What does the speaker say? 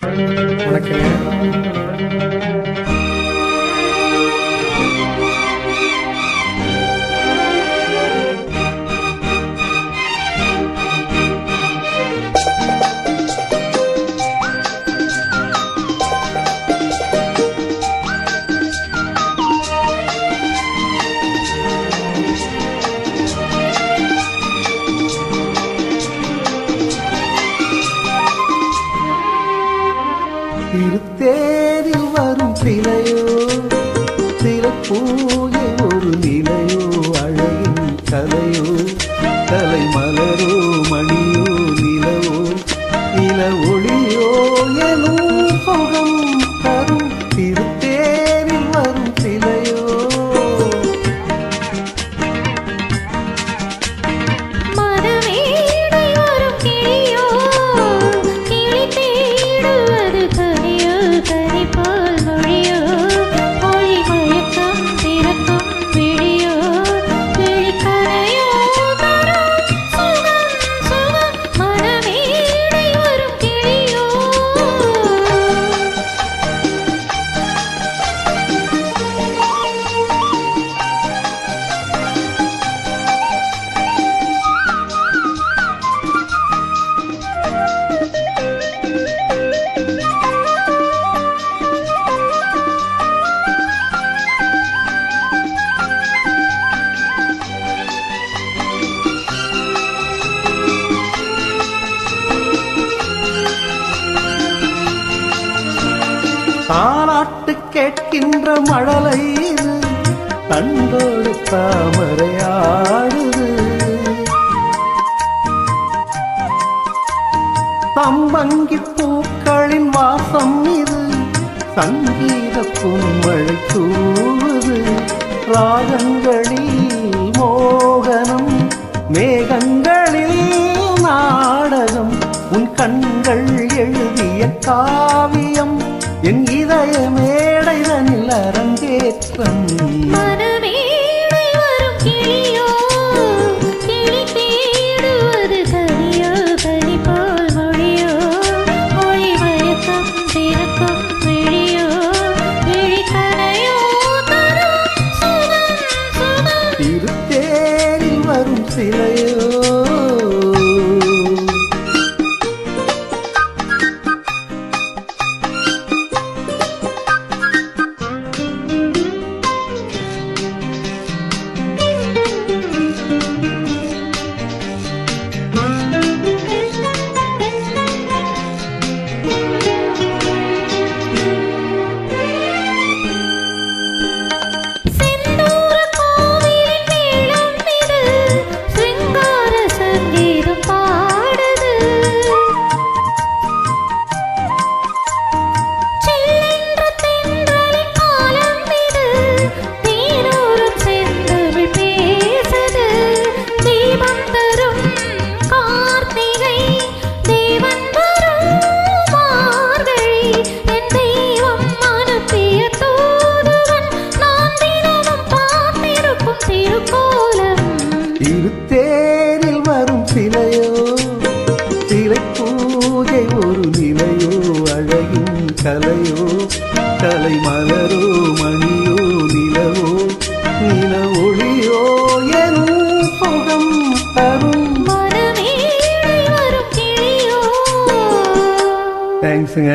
வணக்கங்க. திருத்தேரில் வரும் சிலையோ சில பூஜை ஒரு நிலையோ அழகின் கலையோ கலை மலரோ மணியோ நிலவோ நில ஒளியோ எனும் சுகம் தரும் திருத்தேரில் வரும் சிலையோ தாலாட்டு கேட்கின்ற மழலை தண்டோடு தாமரையாடுது தம்பங்கி பூக்களின் வாசம் இது சங்கீத புன்மழை தூவுது ராகங்களில் மோகனம் மேகங்களில் நாடகம் உன் கண்கள் எழுதிய காவியம் என் இதய மேடைதனில் அரங்கேற்றம் திருத்தேரில் வரும் சிலையோ திருத்தேரில் வரும் சிலையோ சிலை பூஜை ஒரு நிலையோ அழகின் கலையோ கலை மலரோ மணியோ நிலவோ நில ஒளியோ எனும் சுகம் தரும் தேங்க்ஸுங்க.